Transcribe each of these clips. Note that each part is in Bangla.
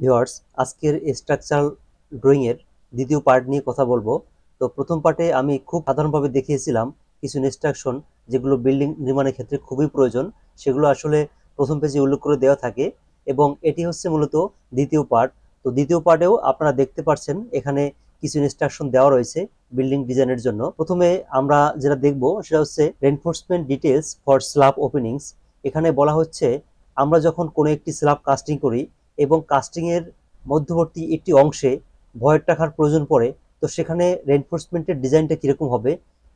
ভিউয়ার্স, আজকের স্ট্রাকচারাল ড্রয়িং এর দ্বিতীয় পার্ট নিয়ে কথা বলবো। তো প্রথম পার্টে আমি খুব সাধারণভাবে দেখিয়েছিলাম কিছু ইনস্ট্রাকশন যেগুলো বিল্ডিং নির্মাণের ক্ষেত্রে খুবই প্রয়োজন। সেগুলো আসলে প্রথম পেজে উল্লেখ করে দেওয়া থাকে এবং এটি হচ্ছে মূলত দ্বিতীয় পার্ট। তো দ্বিতীয় পার্টেও আপনারা দেখতে পাচ্ছেন এখানে কিছু ইনস্ট্রাকশন দেওয়া রয়েছে বিল্ডিং ডিজাইনের জন্য। প্রথমে আমরা যেটা দেখব সেটা হচ্ছে reinforcement details for slab openings. এখানে বলা হচ্ছে আমরা যখন কোনো একটি স্ল্যাব কাস্টিং করি এবং কাস্টিংয়ের মধ্যবর্তী একটি অংশে ভয়েড রাখার প্রয়োজন পড়ে, তো সেখানে রেনফোর্সমেন্টের ডিজাইনটা কীরকম হবে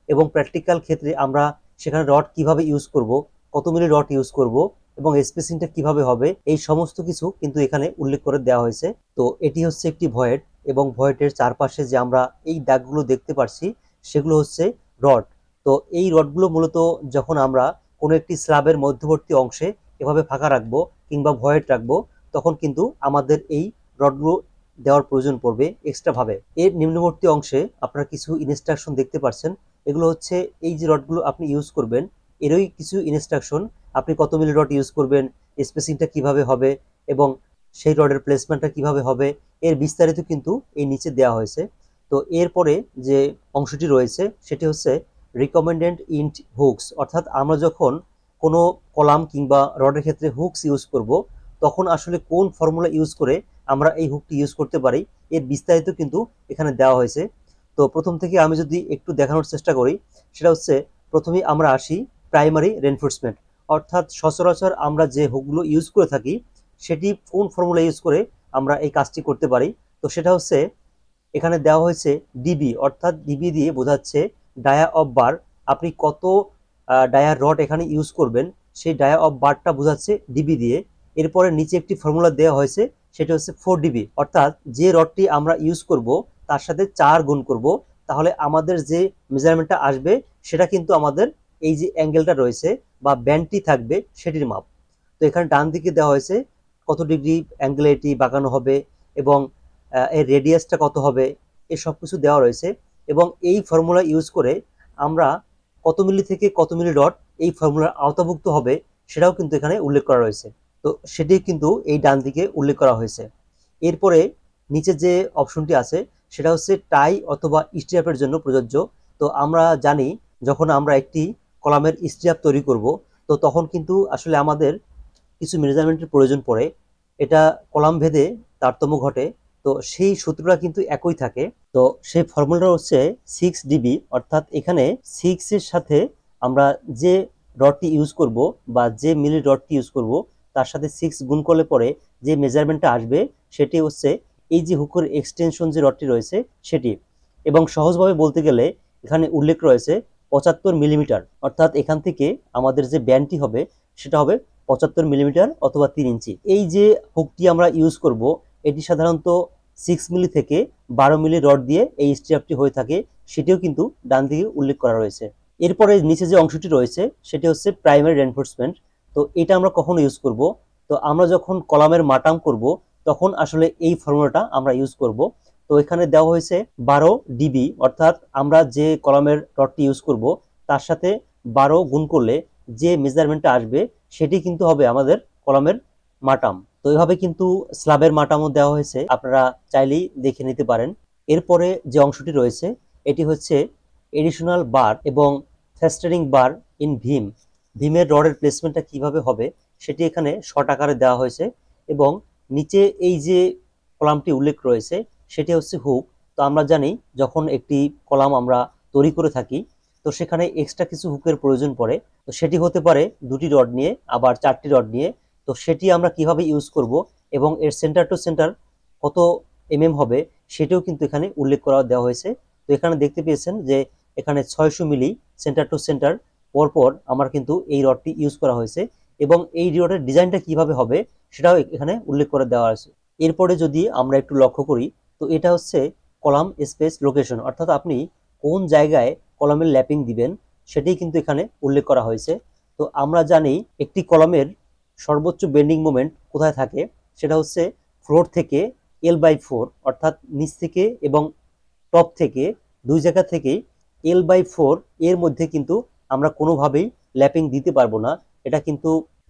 এবং প্র্যাকটিক্যাল ক্ষেত্রে আমরা সেখানে রড কিভাবে ইউজ করব, কত মিলি রড ইউজ করব এবং স্পেসিংটা কিভাবে হবে, এই সমস্ত কিছু কিন্তু এখানে উল্লেখ করে দেওয়া হয়েছে। তো এটি হচ্ছে একটি ভয়েড এবং ভয়েডের চারপাশে যে আমরা এই দাগগুলো দেখতে পাচ্ছি সেগুলো হচ্ছে রড। তো এই রডগুলো মূলত যখন আমরা কোনো একটি স্ল্যাবের মধ্যবর্তী অংশে এভাবে ফাঁকা রাখবো কিংবা ভয়েড রাখবো, তখন কিন্তু আমাদের এই রডগুলো দেওয়ার প্রয়োজন পড়বে এক্সট্রা ভাবে। এর নিম্নবর্তী অংশে আপনারা কিছু ইনস্ট্রাকশন দেখতে পাচ্ছেন। এগুলো হচ্ছে এই যে রডগুলো আপনি ইউজ করবেন এরই কিছু ইনস্ট্রাকশন। আপনি কত মিলি রড ইউজ করবেন, স্পেসিংটা কিভাবে হবে এবং সেই রডের প্লেসমেন্টটা কিভাবে হবে, এর বিস্তারিত কিন্তু এই নিচে দেওয়া হয়েছে। তো এরপরে যে অংশটি রয়েছে সেটি হচ্ছে রিকমেন্ডেড ইন্ট হুকস, অর্থাৎ আমরা যখন কোনো কলাম কিংবা রডের ক্ষেত্রে হুকস ইউজ করব তখন আসলে কোন ফর্মুলা ইউজ করে আমরা এই হুকটি ইউজ করতে পারি, এর বিস্তারিত কিন্তু এখানে দেওয়া হয়েছে। তো প্রথম থেকে আমি যদি একটু দেখানোর চেষ্টা করি, সেটা হচ্ছে প্রথমেই আমরা আসি প্রাইমারি রেনফোর্সমেন্ট, অর্থাৎ সচরাচর আমরা যে হুকগুলো ইউজ করে থাকি সেটি কোন ফর্মুলা ইউজ করে আমরা এই কাজটি করতে পারি। তো সেটা হচ্ছে এখানে দেওয়া হয়েছে ডিবি, অর্থাৎ ডিবি দিয়ে বোঝাচ্ছে ডায়া অফ বার। আপনি কত ডায়ার রড এখানে ইউজ করবেন সেই ডায়া অফ বারটা বোঝাচ্ছে ডিবি দিয়ে। এরপরে নিচে একটি ফর্মুলা দেওয়া হয়েছে, সেটা হচ্ছে 4 ডিবি, অর্থাৎ যে রডটি আমরা ইউজ করব তার সাথে 4 গুণ করব, তাহলে আমাদের যে মেজারমেন্টটা আসবে সেটা কিন্তু আমাদের এই যে অ্যাঙ্গেলটা রয়েছে বা ব্যান্ডটি থাকবে সেটির মাপ। তো এখানে ডান দিকে দেওয়া হয়েছে কত ডিগ্রি অ্যাঙ্গেলে এটি বাঁকানো হবে এবং এর রেডিয়াসটা কত হবে, এই সব কিছু দেওয়া রয়েছে। এবং এই ফর্মুলা ইউজ করে আমরা কত মিলি থেকে কত মিলি রড এই ফর্মুলার আওতাভুক্ত হবে সেটাও কিন্তু এখানে উল্লেখ করা রয়েছে। তো সেটি কিন্তু এই ডান দিকে উল্লেখ করা হয়েছে। এরপরে নিচে যে অপশনটি আছে সেটা হচ্ছে টাই অথবা স্ট্র্যাপের জন্য প্রযোজ্য। তো আমরা জানি যখন আমরা একটি কলামের স্ট্র্যাপ তৈরি করব তো তখন কিন্তু আসলে আমাদের কিছু মেজারমেন্টের প্রয়োজন পড়ে, এটা কলাম ভেদে তারতম্য ঘটে। তো সেই সূত্রটা কিন্তু একই থাকে। তো সেই ফর্মুলাটা হচ্ছে 6 ডিবি, অর্থাৎ এখানে 6 এর সাথে আমরা যে রডটি ইউজ করব বা যে মিলি রডটি ইউজ করব তার সাথে 6 গুণ করলে পরে যে মেজারমেন্টটা আসবে সেটি হচ্ছে এই যে হুকের এক্সটেনশন যে রডটি রয়েছে সেটি। এবং সহজভাবে বলতে গেলে এখানে উল্লেখ রয়েছে 75 মিলিমিটার, অর্থাৎ এখান থেকে আমাদের যে ব্যান্ডটি হবে সেটা হবে 75 মিলিমিটার অথবা 3 ইঞ্চি। এই যে হুকটি আমরা ইউজ করব এটি সাধারণত 6 মিলি থেকে 12 মিলি রড দিয়ে এই স্ট্র্যাপটি হয়ে থাকে, সেটিও কিন্তু ডান দিকে উল্লেখ করা রয়েছে। এরপরে নিচে যে অংশটি রয়েছে সেটি হচ্ছে প্রাইমারি রেনফোর্সমেন্ট। তো এটা আমরা কখন ইউজ করব, তো আমরা যখন কলামের মাটাম করব তখন আসলে এই ফর্মুলাটা আমরা ইউজ করব। তো এখানে দেওয়া হয়েছে 12 ডিবি, অর্থাৎ আমরা যে কলামের রডটি ইউজ করব তার সাথে 12 গুণ করলে যে মেজারমেন্টটা আসবে সেটি কিন্তু হবে আমাদের কলামের মাটাম। তো এইভাবে কিন্তু স্ল্যাবের মাটামও দেওয়া হয়েছে, আপনারা চাইলেই দেখে নিতে পারেন। এরপরে যে অংশটি রয়েছে এটি হচ্ছে এডিশনাল বার এবং ফেস্টারিং বার ইন ভীম। ভীমের রডের প্লেসমেন্টটা কিভাবে হবে সেটি এখানে শর্ট আকারে দেওয়া হয়েছে। এবং নিচে এই যে কলামটি উল্লেখ রয়েছে সেটি হচ্ছে হুক। তো আমরা জানি যখন একটি কলাম আমরা তৈরি করে থাকি তো সেখানে এক্সট্রা কিছু হুকের প্রয়োজন পড়ে। তো সেটি হতে পারে 2টি রড নিয়ে, আবার 4টি রড নিয়ে। তো সেটি আমরা কিভাবে ইউজ করব এবং এর সেন্টার টু সেন্টার কত হবে সেটিও কিন্তু এখানে উল্লেখ করা দেওয়া হয়েছে। তো এখানে দেখতে পেয়েছেন যে এখানে 600 মিলি সেন্টার টু সেন্টার পরপর আমার কিন্তু এই রডটি ইউজ করা হয়েছে এবং এই রডের ডিজাইনটা কিভাবে হবে সেটাও এখানে উল্লেখ করে দেওয়া আছে। এরপরে যদি আমরা একটু লক্ষ্য করি তো এটা হচ্ছে কলাম স্পেস লোকেশন, অর্থাৎ আপনি কোন জায়গায় কলামের ল্যাপিং দিবেন সেটাই কিন্তু এখানে উল্লেখ করা হয়েছে। তো আমরা জানি একটি কলামের সর্বোচ্চ বেন্ডিং মোমেন্ট কোথায় থাকে, সেটা হচ্ছে ফ্লোর থেকে L/4, অর্থাৎ নিচ থেকে এবং টপ থেকে দুই জায়গা থেকেই L/4 এর মধ্যে কিন্তু আমরা কোনোভাবেই ল্যাপিং দিতে পারবো না। এটা কিন্তু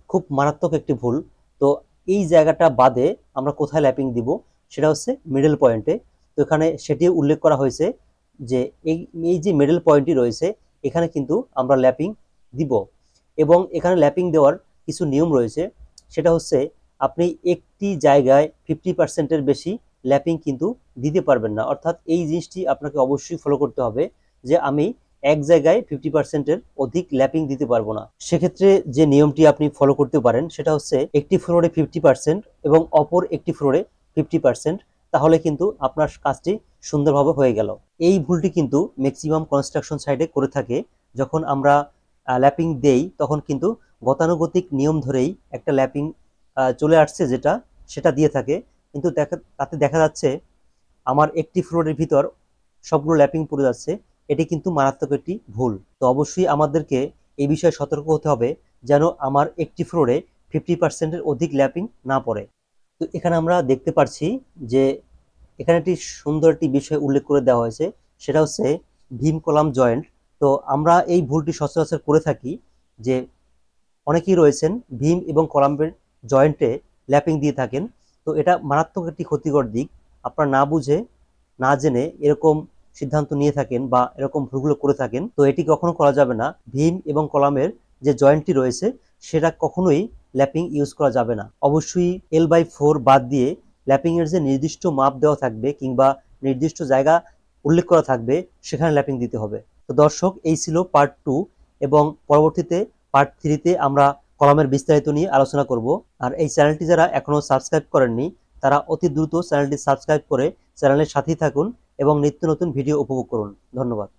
খুব মারাত্মক একটি ভুল। তো এই জায়গাটা বাদে আমরা কোথায় ল্যাপিং দিব সেটা হচ্ছে মিডল পয়েন্টে। তো এখানে সেটি উল্লেখ করা হয়েছে যে এই এই যে মিডল পয়েন্টটি রয়েছে এখানে কিন্তু আমরা ল্যাপিং দিব। এবং এখানে ল্যাপিং দেওয়ার কিছু নিয়ম রয়েছে, সেটা হচ্ছে আপনি একটি জায়গায় 50%-এর বেশি ল্যাপিং কিন্তু দিতে পারবেন না। অর্থাৎ এই জিনিসটি আপনাকে অবশ্যই ফলো করতে হবে যে আমি এক জায়গায় 50%-এর অধিক ল্যাপিং দিতে পারবো না। সেক্ষেত্রে যে নিয়মটি আপনি ফলো করতে পারেন সেটা হচ্ছে একটি ফ্লোরে 50% এবং অপর একটি ফ্লোরে 50%, তাহলে কিন্তু আপনার কাজটি সুন্দরভাবে হয়ে গেল। এই ভুলটি কিন্তু ম্যাক্সিমাম কনস্ট্রাকশন সাইটে করে থাকে। যখন আমরা ল্যাপিং দেই তখন কিন্তু গতানুগতিক নিয়ম ধরেই একটা ল্যাপিং চলে আসছে সেটা দিয়ে থাকে, কিন্তু তাতে দেখা যাচ্ছে আমার একটি ফ্লোরের ভিতর সবগুলো ল্যাপিং পড়ে যাচ্ছে। এটি কিন্তু মারাত্মক একটি ভুল। তো অবশ্যই আমাদেরকে এই বিষয়ে সতর্ক হতে হবে যেন আমার একটি ফ্লোরে 50%-এর অধিক ল্যাপিং না পড়ে। তো এখানে আমরা দেখতে পাচ্ছি যে এখানে একটি সুন্দর একটি বিষয় উল্লেখ করে দেওয়া হয়েছে, সেটা হচ্ছে ভীম কলাম জয়েন্ট। তো আমরা এই ভুলটি সচরাচর করে থাকি যে অনেকেই রয়েছেন ভীম এবং কলামের জয়েন্টে ল্যাপিং দিয়ে থাকেন। তো এটা মারাত্মক একটি ক্ষতিকর দিক। আপনারা না বুঝে না জেনে এরকম সিদ্ধান্ত নিয়ে থাকেন বা এরকম ভুলগুলো করে থাকেন, তো এটি কখনো করা যাবে না। ভীম এবং কলামের যে জয়েন্টটি রয়েছে সেটা কখনোই ল্যাপিং ইউজ করা যাবে না। অবশ্যই L/4 বাদ দিয়ে ল্যাপিং এর যে নির্দিষ্ট মাপ দেওয়া থাকবে কিংবা নির্দিষ্ট জায়গা উল্লেখ করা থাকবে সেখানে ল্যাপিং দিতে হবে। তো দর্শক, এই ছিল পার্ট 2, এবং পরবর্তীতে পার্ট 3-তে আমরা কলামের বিস্তারিত নিয়ে আলোচনা করব। আর এই চ্যানেলটি যারা এখনো সাবস্ক্রাইব করেননি তারা অতি দ্রুত চ্যানেলটি সাবস্ক্রাইব করে চ্যানেলের সাথেই থাকুন এবং নিত্য নতুন ভিডিও উপভোগ করুন। ধন্যবাদ।